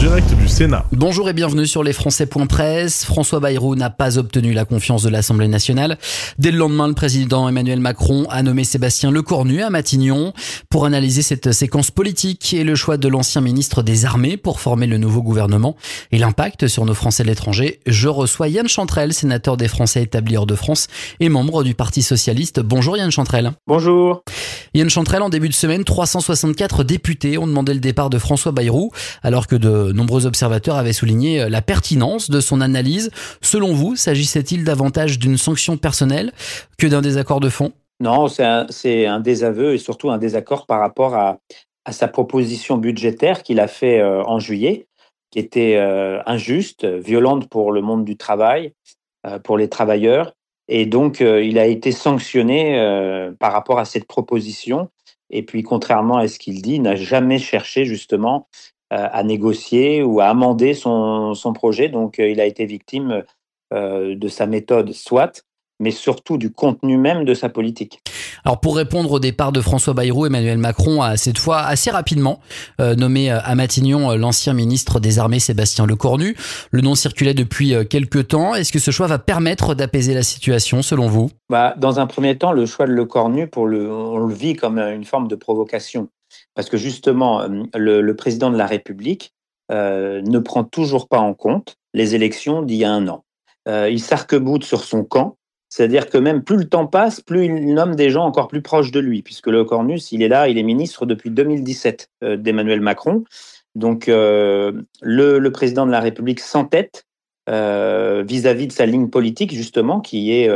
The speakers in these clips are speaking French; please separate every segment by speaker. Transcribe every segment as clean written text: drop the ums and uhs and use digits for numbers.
Speaker 1: direct du Sénat.
Speaker 2: Bonjour et bienvenue sur lesfrançais.presse. François Bayrou n'a pas obtenu la confiance de l'Assemblée nationale. Dès le lendemain, le président Emmanuel Macron a nommé Sébastien Lecornu à Matignon pour analyser cette séquence politique et le choix de l'ancien ministre des Armées pour former le nouveau gouvernement et l'impact sur nos Français de l'étranger. Je reçois Yan Chantrel, sénateur des Français établis hors de France et membre du Parti socialiste. Bonjour Yan Chantrel.
Speaker 3: Bonjour.
Speaker 2: Yan Chantrel, en début de semaine, 364 députés ont demandé le départ de François Bayrou, alors que de nombreux observateurs avaient souligné la pertinence de son analyse. Selon vous, s'agissait-il davantage d'une sanction personnelle que d'un désaccord de fond ?
Speaker 3: Non, c'est un désaveu et surtout un désaccord par rapport à sa proposition budgétaire qu'il a fait en juillet, qui était injuste, violente pour le monde du travail, pour les travailleurs. Et donc, il a été sanctionné par rapport à cette proposition. Et puis, contrairement à ce qu'il dit, il n'a jamais cherché justement à négocier ou à amender son projet. Donc, il a été victime de sa méthode, soit, mais surtout du contenu même de sa politique.
Speaker 2: Alors pour répondre au départ de François Bayrou, Emmanuel Macron a cette fois assez rapidement nommé à Matignon l'ancien ministre des Armées Sébastien Lecornu. Le nom circulait depuis quelques temps. Est-ce que ce choix va permettre d'apaiser la situation selon vous ?
Speaker 3: Dans un premier temps, le choix de Lecornu, on le vit comme une forme de provocation. Parce que justement, le président de la République ne prend toujours pas en compte les élections d'il y a un an. Il s'arc-boute sur son camp. C'est-à-dire que même plus le temps passe, plus il nomme des gens encore plus proches de lui, puisque Lecornu, il est là, il est ministre depuis 2017 d'Emmanuel Macron. Donc le président de la République s'entête vis-à-vis de sa ligne politique, justement, qui est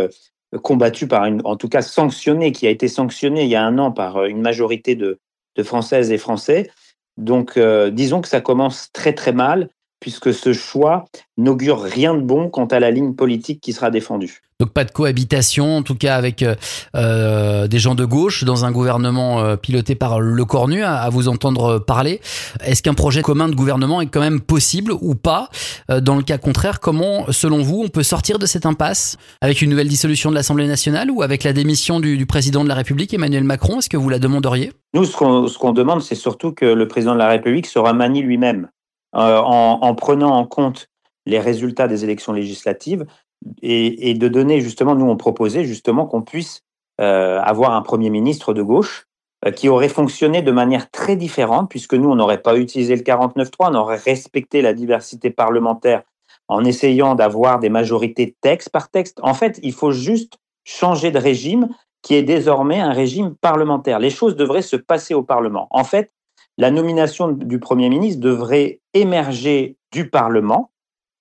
Speaker 3: combattue en tout cas sanctionnée, qui a été sanctionnée il y a un an par une majorité de Françaises et Français. Donc disons que ça commence très très mal, puisque ce choix n'augure rien de bon quant à la ligne politique qui sera défendue.
Speaker 2: Donc pas de cohabitation, en tout cas avec des gens de gauche dans un gouvernement piloté par Lecornu, à vous entendre parler. Est-ce qu'un projet commun de gouvernement est quand même possible ou pas ? Dans le cas contraire, comment, selon vous, on peut sortir de cette impasse ? Avec une nouvelle dissolution de l'Assemblée nationale ou avec la démission du président de la République, Emmanuel Macron ? Est-ce que vous la demanderiez ?
Speaker 3: Nous, ce qu'on demande, c'est surtout que le président de la République se remanie lui-même en prenant en compte les résultats des élections législatives et de donner justement, nous on proposait justement qu'on puisse avoir un Premier ministre de gauche qui aurait fonctionné de manière très différente, puisque nous on n'aurait pas utilisé le 49.3, on aurait respecté la diversité parlementaire en essayant d'avoir des majorités texte par texte. En fait, il faut juste changer de régime qui est désormais un régime parlementaire. Les choses devraient se passer au Parlement. En fait, la nomination du Premier ministre devrait émerger du Parlement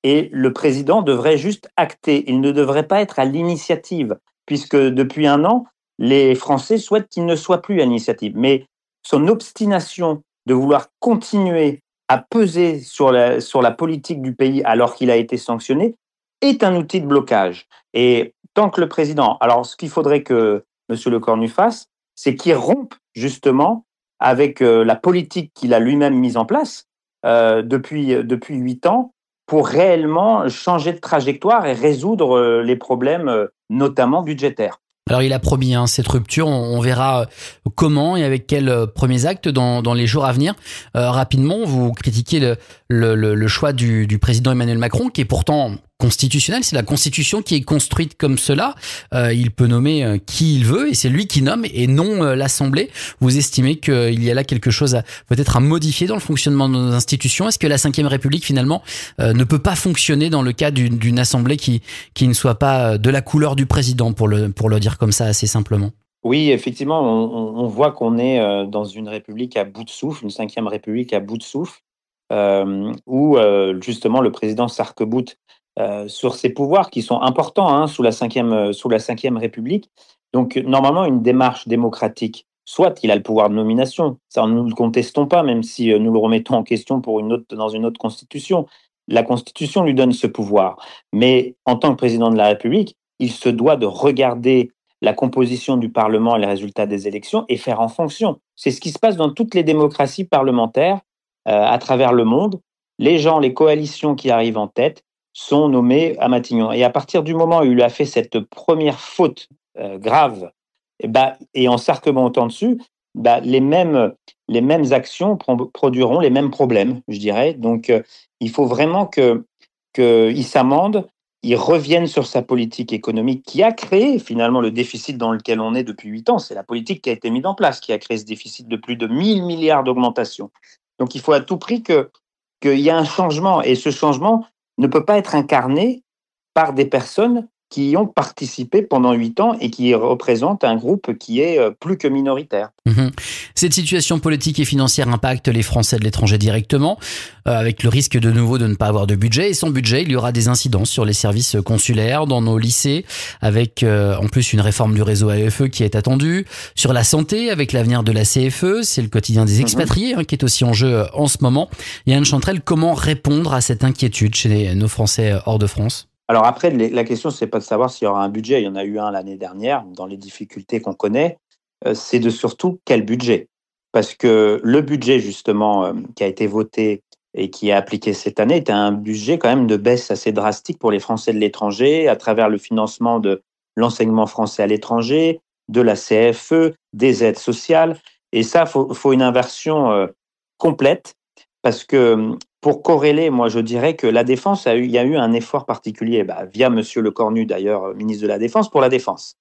Speaker 3: et le président devrait juste acter. Il ne devrait pas être à l'initiative, puisque depuis un an, les Français souhaitent qu'il ne soit plus à l'initiative. Mais son obstination de vouloir continuer à peser sur la politique du pays alors qu'il a été sanctionné est un outil de blocage. Et tant que le président... Alors, ce qu'il faudrait que M. Lecornu fasse, c'est qu'il rompe justement avec la politique qu'il a lui-même mise en place depuis 8 ans pour réellement changer de trajectoire et résoudre les problèmes, notamment budgétaires.
Speaker 2: Alors il a promis cette rupture, on verra comment et avec quels premiers actes dans les jours à venir. Rapidement, vous critiquez le choix du président Emmanuel Macron, qui est pourtant constitutionnel, c'est la Constitution qui est construite comme cela. Il peut nommer qui il veut et c'est lui qui nomme et non l'Assemblée. Vous estimez qu'il y a là quelque chose peut-être à modifier dans le fonctionnement de nos institutions ? Est-ce que la Ve République finalement ne peut pas fonctionner dans le cas d'une Assemblée qui ne soit pas de la couleur du président, pour le dire comme ça assez simplement ?
Speaker 3: Oui, effectivement, on voit qu'on est dans une République à bout de souffle, une Ve République à bout de souffle, où justement le président s'arc-boute sur ses pouvoirs qui sont importants sous la Ve République. Donc normalement, une démarche démocratique, soit il a le pouvoir de nomination, ça nous ne le contestons pas, même si nous le remettons en question dans une autre constitution. La Constitution lui donne ce pouvoir. Mais en tant que président de la République, il se doit de regarder la composition du Parlement et les résultats des élections et faire en fonction. C'est ce qui se passe dans toutes les démocraties parlementaires à travers le monde. Les coalitions qui arrivent en tête sont nommés à Matignon. Et à partir du moment où il a fait cette première faute grave et en s'arc-boutant dessus, les mêmes actions produiront les mêmes problèmes, je dirais. Donc, il faut vraiment qu'il s'amende, il revienne sur sa politique économique qui a créé finalement le déficit dans lequel on est depuis 8 ans. C'est la politique qui a été mise en place qui a créé ce déficit de plus de 1000 milliards d'augmentation. Donc, il faut à tout prix qu'il y ait un changement. Et ce changement ne peut pas être incarné par des personnes qui y ont participé pendant 8 ans et qui représentent un groupe qui est plus que minoritaire.
Speaker 2: Cette situation politique et financière impacte les Français de l'étranger directement, avec le risque de nouveau de ne pas avoir de budget. Et sans budget, il y aura des incidences sur les services consulaires, dans nos lycées, avec en plus une réforme du réseau AEFE qui est attendue, sur la santé, avec l'avenir de la CFE, c'est le quotidien des expatriés qui est aussi en jeu en ce moment. Yann Chantrel, comment répondre à cette inquiétude chez nos Français hors de France ?
Speaker 3: Alors après, la question, c'est pas de savoir s'il y aura un budget. Il y en a eu un l'année dernière, dans les difficultés qu'on connaît. C'est de surtout quel budget. Parce que le budget, justement, qui a été voté et qui est appliqué cette année, est un budget quand même de baisse assez drastique pour les Français de l'étranger, à travers le financement de l'enseignement français à l'étranger, de la CFE, des aides sociales. Et ça, faut une inversion complète, parce que pour corréler, moi, je dirais que la défense, il y a eu un effort particulier, via Monsieur Lecornu, d'ailleurs, ministre de la Défense, pour la défense.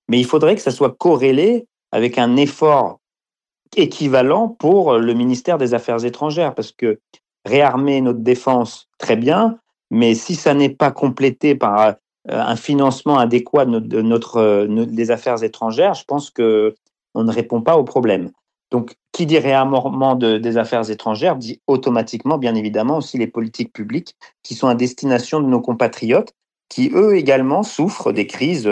Speaker 3: Mais il faudrait que ça soit corrélé avec un effort équivalent pour le ministère des Affaires étrangères, parce que réarmer notre défense, très bien, mais si ça n'est pas complété par un financement adéquat des affaires étrangères, je pense qu'on ne répond pas au problème. Donc, qui dit réarmement des affaires étrangères dit automatiquement, bien évidemment, aussi les politiques publiques qui sont à destination de nos compatriotes, qui eux également souffrent des crises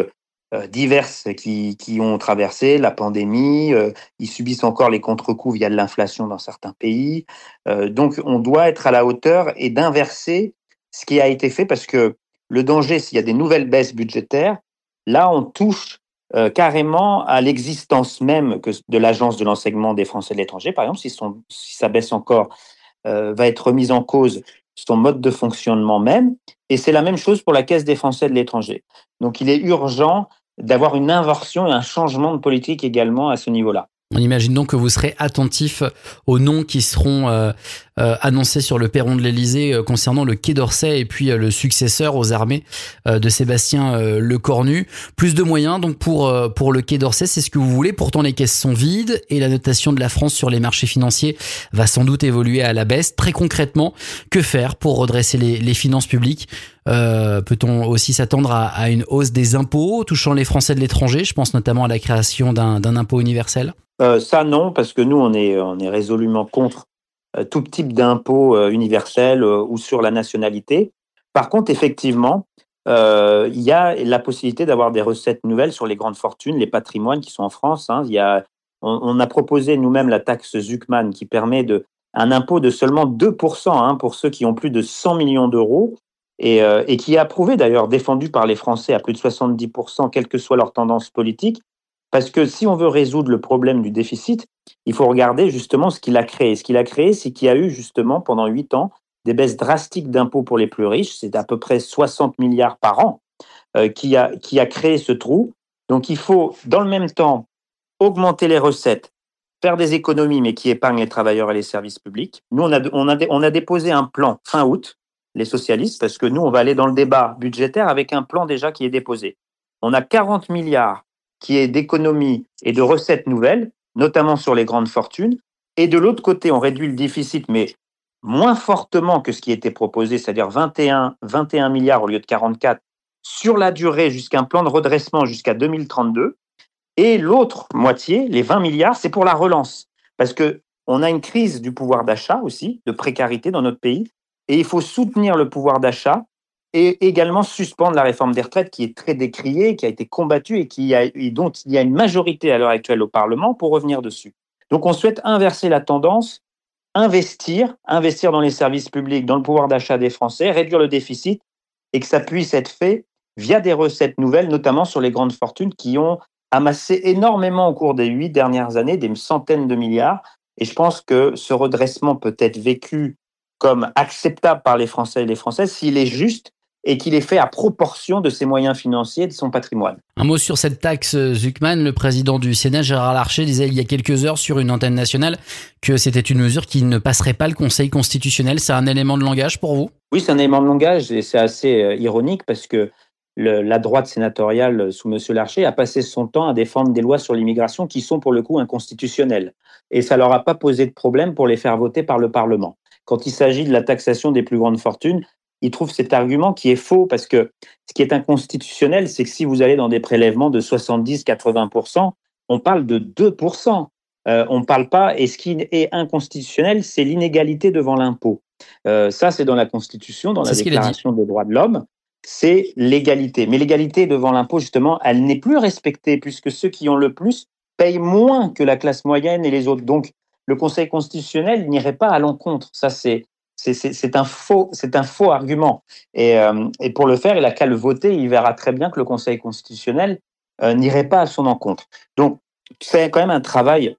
Speaker 3: diverses qui ont traversé la pandémie. Ils subissent encore les contre-coups via de l'inflation dans certains pays. Donc, on doit être à la hauteur et d'inverser ce qui a été fait, parce que le danger, s'il y a des nouvelles baisses budgétaires, là, on touche carrément à l'existence même de l'Agence de l'enseignement des Français de l'étranger. Par exemple, si ça baisse encore, va être remise en cause son mode de fonctionnement même. Et c'est la même chose pour la Caisse des Français de l'étranger. Donc, il est urgent d'avoir une inversion et un changement de politique également à ce niveau-là.
Speaker 2: On imagine donc que vous serez attentif aux noms qui seront annoncés sur le perron de l'Élysée concernant le Quai d'Orsay et puis le successeur aux armées de Sébastien Lecornu. Plus de moyens donc pour le Quai d'Orsay, c'est ce que vous voulez. Pourtant, les caisses sont vides et la notation de la France sur les marchés financiers va sans doute évoluer à la baisse. Très concrètement, que faire pour redresser les finances publiques ? Peut-on aussi s'attendre à une hausse des impôts touchant les Français de l'étranger ? Je pense notamment à la création d'un impôt universel.
Speaker 3: Ça, non, parce que nous, on est résolument contre tout type d'impôt universel ou sur la nationalité. Par contre, effectivement, il y a la possibilité d'avoir des recettes nouvelles sur les grandes fortunes, les patrimoines qui sont en France. On a proposé nous-mêmes la taxe Zuckman qui permet un impôt de seulement 2% pour ceux qui ont plus de 100 millions d'euros et qui est approuvé d'ailleurs, défendu par les Français à plus de 70%, quelle que soit leur tendance politique. Parce que si on veut résoudre le problème du déficit, il faut regarder justement ce qu'il a créé. Ce qu'il a créé, c'est qu'il y a eu justement pendant 8 ans des baisses drastiques d'impôts pour les plus riches. C'est à peu près 60 milliards par an qui a créé ce trou. Donc il faut, dans le même temps, augmenter les recettes, faire des économies, mais qui épargnent les travailleurs et les services publics. Nous, on a déposé un plan fin août, les socialistes, parce que nous, on va aller dans le débat budgétaire avec un plan déjà qui est déposé. On a 40 milliards qui est d'économies et de recettes nouvelles, notamment sur les grandes fortunes. Et de l'autre côté, on réduit le déficit, mais moins fortement que ce qui était proposé, c'est-à-dire 21 milliards au lieu de 44, sur la durée jusqu'à un plan de redressement jusqu'à 2032. Et l'autre moitié, les 20 milliards, c'est pour la relance. Parce qu'on a une crise du pouvoir d'achat aussi, de précarité dans notre pays, et il faut soutenir le pouvoir d'achat et également suspendre la réforme des retraites qui est très décriée, qui a été combattue et dont il y a une majorité à l'heure actuelle au Parlement pour revenir dessus. Donc on souhaite inverser la tendance, investir dans les services publics, dans le pouvoir d'achat des Français, réduire le déficit et que ça puisse être fait via des recettes nouvelles, notamment sur les grandes fortunes qui ont amassé énormément au cours des 8 dernières années, des centaines de milliards. Et je pense que ce redressement peut être vécu comme acceptable par les Français et les Françaises s'il est juste et qu'il est fait à proportion de ses moyens financiers et de son patrimoine.
Speaker 2: Un mot sur cette taxe Zuckman. Le président du Sénat, Gérard Larcher, disait il y a quelques heures sur une antenne nationale que c'était une mesure qui ne passerait pas le Conseil constitutionnel. C'est un élément de langage pour vous ?
Speaker 3: Oui, c'est un élément de langage et c'est assez ironique parce que la droite sénatoriale sous M. Larcher a passé son temps à défendre des lois sur l'immigration qui sont pour le coup inconstitutionnelles. Et ça ne leur a pas posé de problème pour les faire voter par le Parlement. Quand il s'agit de la taxation des plus grandes fortunes, ils trouvent cet argument qui est faux parce que ce qui est inconstitutionnel, c'est que si vous allez dans des prélèvements de 70-80%, on parle de 2%. On ne parle pas, et ce qui est inconstitutionnel, c'est l'inégalité devant l'impôt. Ça, c'est dans la Constitution, dans la Déclaration des droits de l'homme. C'est l'égalité. Mais l'égalité devant l'impôt, justement, elle n'est plus respectée puisque ceux qui ont le plus payent moins que la classe moyenne et les autres. Donc, le Conseil constitutionnel n'irait pas à l'encontre. Ça, c'est un faux argument. Et pour le faire, il n'a qu'à le voter. Il verra très bien que le Conseil constitutionnel n'irait pas à son encontre. Donc, c'est quand même un travail.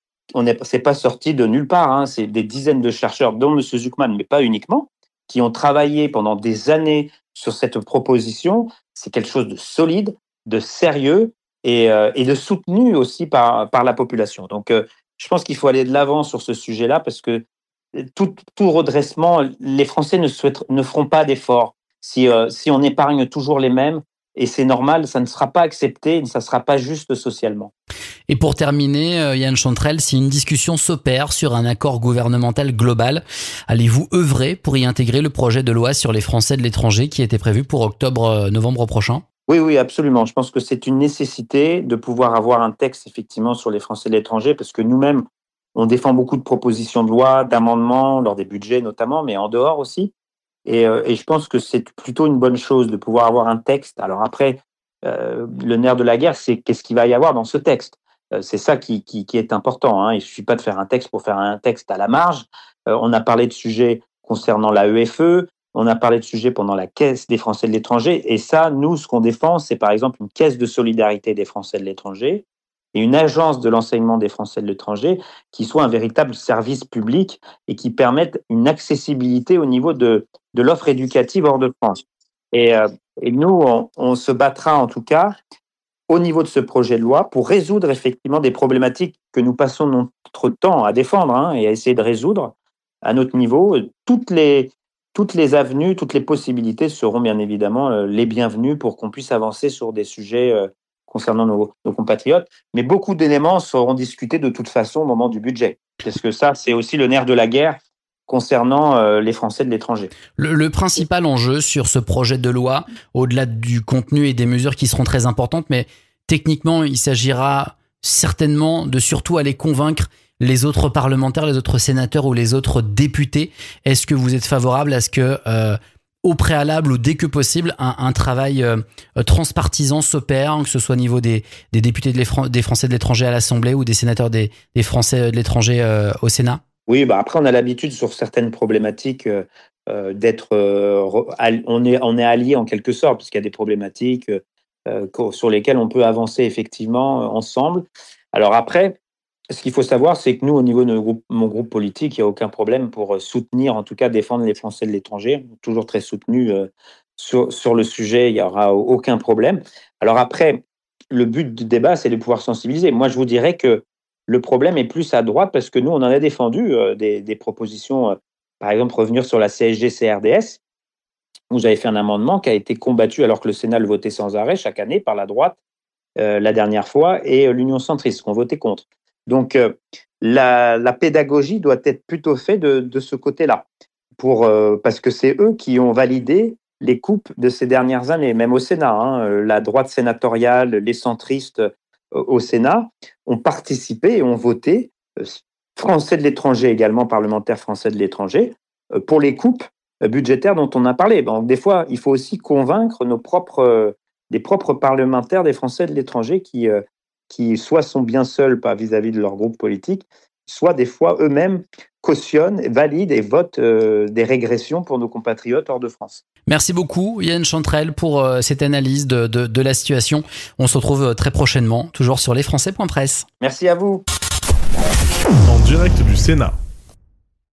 Speaker 3: C'est pas sorti de nulle part. Hein. C'est des dizaines de chercheurs, dont M. Zuckman, mais pas uniquement, qui ont travaillé pendant des années sur cette proposition. C'est quelque chose de solide, de sérieux et de soutenu aussi par la population. Donc, je pense qu'il faut aller de l'avant sur ce sujet-là parce que tout redressement, les Français ne feront pas d'efforts. Si on épargne toujours les mêmes, et c'est normal, ça ne sera pas accepté, ça ne sera pas juste socialement.
Speaker 2: Et pour terminer, Yan Chantrel, si une discussion s'opère sur un accord gouvernemental global, allez-vous œuvrer pour y intégrer le projet de loi sur les Français de l'étranger qui était prévu pour octobre-novembre prochain ?
Speaker 3: Oui, absolument. Je pense que c'est une nécessité de pouvoir avoir un texte effectivement sur les Français de l'étranger parce que nous-mêmes, on défend beaucoup de propositions de loi, d'amendements, lors des budgets notamment, mais en dehors aussi. Et je pense que c'est plutôt une bonne chose de pouvoir avoir un texte. Alors après, le nerf de la guerre, c'est qu'est-ce qu'il va y avoir dans ce texte. C'est ça qui est important. Hein. Il ne suffit pas de faire un texte pour faire un texte à la marge. On a parlé de sujets concernant la EFE, on a parlé de sujets pendant la Caisse des Français de l'étranger. Et ça, nous, ce qu'on défend, c'est par exemple une caisse de solidarité des Français de l'étranger et une agence de l'enseignement des Français de l'étranger qui soit un véritable service public et qui permette une accessibilité au niveau de l'offre éducative hors de France. Et nous, on se battra en tout cas au niveau de ce projet de loi pour résoudre effectivement des problématiques que nous passons notre temps à défendre et à essayer de résoudre à notre niveau. Toutes les avenues, toutes les possibilités seront bien évidemment les bienvenues pour qu'on puisse avancer sur des sujets concernant nos compatriotes. Mais beaucoup d'éléments seront discutés de toute façon au moment du budget. Parce que ça, c'est aussi le nerf de la guerre concernant les Français de l'étranger.
Speaker 2: Le principal enjeu sur ce projet de loi, au-delà du contenu et des mesures qui seront très importantes, mais techniquement, il s'agira certainement de surtout aller convaincre les autres parlementaires, les autres sénateurs ou les autres députés. Est-ce que vous êtes favorable à ce que, au préalable ou dès que possible, un travail transpartisan s'opère, que ce soit au niveau des députés des Français de l'étranger à l'Assemblée ou des sénateurs des Français de l'étranger au Sénat ?
Speaker 3: Oui, après, on a l'habitude sur certaines problématiques d'être... on est alliés en quelque sorte, puisqu'il y a des problématiques sur lesquelles on peut avancer effectivement ensemble. Alors après, ce qu'il faut savoir, c'est que nous, au niveau de mon groupe politique, il n'y a aucun problème pour soutenir, en tout cas défendre les Français de l'étranger. Toujours très soutenu sur le sujet, il n'y aura aucun problème. Alors après, le but du débat, c'est de pouvoir sensibiliser. Moi, je vous dirais que le problème est plus à droite parce que nous, on en a défendu des propositions, par exemple, revenir sur la CSG-CRDS. Vous avez fait un amendement qui a été combattu alors que le Sénat le votait sans arrêt chaque année par la droite la dernière fois et l'Union centriste qui ont voté contre. Donc, la pédagogie doit être plutôt faite de ce côté-là parce que c'est eux qui ont validé les coupes de ces dernières années, même au Sénat. La droite sénatoriale, les centristes au Sénat ont participé et ont voté, Français de l'étranger également, parlementaires français de l'étranger, pour les coupes budgétaires dont on a parlé. Donc, des fois, il faut aussi convaincre des propres parlementaires des Français de l'étranger qui soit sont bien seuls pas vis-à-vis de leur groupe politique, soit des fois eux-mêmes cautionnent, valident et votent des régressions pour nos compatriotes hors de France.
Speaker 2: Merci beaucoup Yan Chantrel pour cette analyse de la situation. On se retrouve très prochainement, toujours sur lesfrançais.press.
Speaker 3: Merci à vous.
Speaker 1: En direct du Sénat.